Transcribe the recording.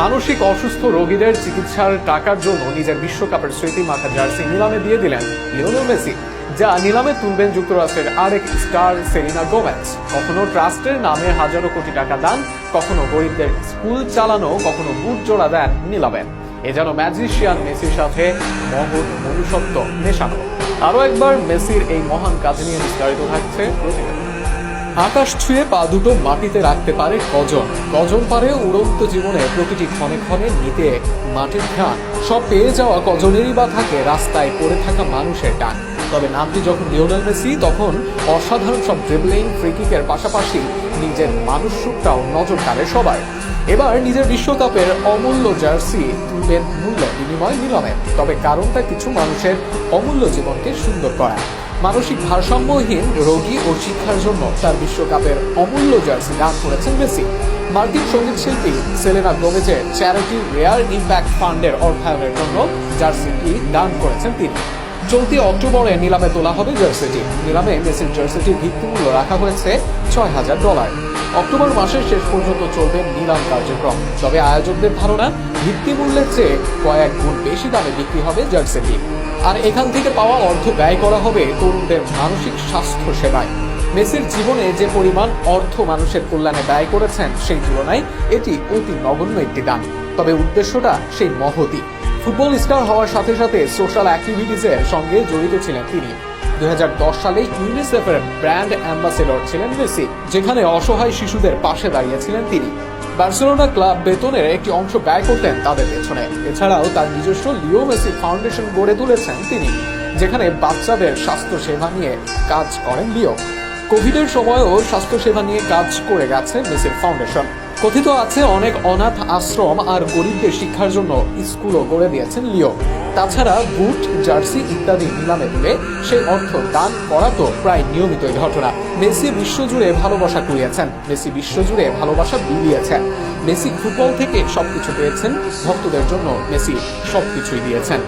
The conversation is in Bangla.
মানসিক অসুস্থ রোগীদের চিকিৎসার টাকার জন্য নিজের বিশ্বকাপের স্মৃতি মাখা জার্সি নিলামে দিয়ে দিলেন লিওনেল মেসি, যা নিলামে তুলবেন যুক্তরাষ্ট্রের আরেক স্টার সেলিনা গোমেজ। কখনো ট্রাস্টের নামে হাজারো কোটি টাকা দান, কখনো গরিবদের স্কুল চালানো, কখনো বুট জোড়া দেন নিলামে। এ যেন ম্যাজিশিয়ান মেসির সাথে মহৎ মনুষ্যত্ব মেশানো। আরও একবার মেসির এই মহান কাজ নিয়ে বিস্তারিত থাকছে প্রতিবেদন। আকাশ ছুঁয়ে পা দুটো মাটিতে রাখতে পারে কজন, কজন পারে উড়ন্ত জীবনে প্রতিটি ক্ষণে ক্ষণে নিতে মাটির ঘ্রাণ। সব পেয়ে যাওয়া কজনেরই বা থাকে রাস্তায় পড়ে থাকা মানুষের টান। তবে নামটি যখন লিওনেল মেসি, তখন অসাধারণ সব ড্রিবলিং, ফ্রিকিকের পাশাপাশি নিজের মানুষ রূপটাও নজর কাড়ে সবাই। এবার নিজের বিশ্বকাপের অমূল্য জার্সি তুলবেন মূল্যে বিনিময় নিলামে। তবে কারণটা কিছু মানুষের অমূল্য জীবনকে সুন্দর করা। মানসিক ভারসাম্যহীন রোগী ও শিক্ষার জন্য তার বিশ্বকাপের অমূল্য জার্সি দান করেছেন মেসি। মার্কিন সঙ্গীত শিল্পী সেলেনা গোমেজের চ্যারিটি রেয়ার ইম্প্যাক্ট ফান্ডের অর্থায়নের জন্য জার্সিটি দান করেছেন তিনি। চলতি অক্টোবরে নিলামে তোলা হবে জার্সিটি। নিলামে মেসির জার্সিটির ভিত্তিমূল্য রাখা হয়েছে $6,000। অক্টোবর মাসের শেষ পর্যন্ত চলবে নিলাম কার্যক্রম। তবে আয়োজকদের ধারণা, ভিত্তিমূল্যের চেয়ে কয়েক গুণ বেশি দামে বিক্রি হবে জার্সিটি। আর এখান থেকে পাওয়া অর্থ ব্যয় করা হবে তরুণদের মানসিক স্বাস্থ্য সেবায়। মেসির জীবনে যে পরিমাণ অর্থ মানুষের কল্যাণে ব্যয় করেছেন, সেই তুলনায় এটি অতি নগণ্য একটি দান। তবে উদ্দেশ্যটা সেই মহতী। ফুটবল স্টার হওয়ার সাথে সাথে সোশ্যাল অ্যাক্টিভিটিসের সঙ্গে জড়িত ছিলেন তিনি। 2010 সালে ইউনিসেফের ব্র্যান্ড অ্যাম্বাসেডর ছিলেন মেসি, যেখানে অসহায় শিশুদের পাশে দাঁড়িয়েছিলেন তিনি। বার্সেলোনা ক্লাব বেতনের একটি অংশ ব্যয় করতেন তাদের পেছনে। এছাড়াও তার নিজস্ব লিও মেসি ফাউন্ডেশন গড়ে তুলেছেন তিনি, যেখানে বাচ্চাদের স্বাস্থ্য সেবা নিয়ে কাজ করেন লিও। কোভিডের সময়ও স্বাস্থ্য সেবা নিয়ে কাজ করে গেছে মেসির ফাউন্ডেশন। কথিত আছে অনেক অনাথ আশ্রম আর গরিবদের শিক্ষার জন্য স্কুলও গড়ে দিয়েছেন লিও। তাছাড়া বুট, জার্সি ইত্যাদি নিলামে তুলে সেই অর্থ দান করা তো প্রায় নিয়মিতই ঘটনা। মেসি বিশ্বজুড়ে ভালোবাসা কুড়িয়েছেন, মেসি বিশ্বজুড়ে ভালোবাসা বিলিয়েছেন। মেসি ফুটবল থেকে সবকিছু পেয়েছেন, ভক্তদের জন্য মেসি সবকিছুই দিয়েছেন।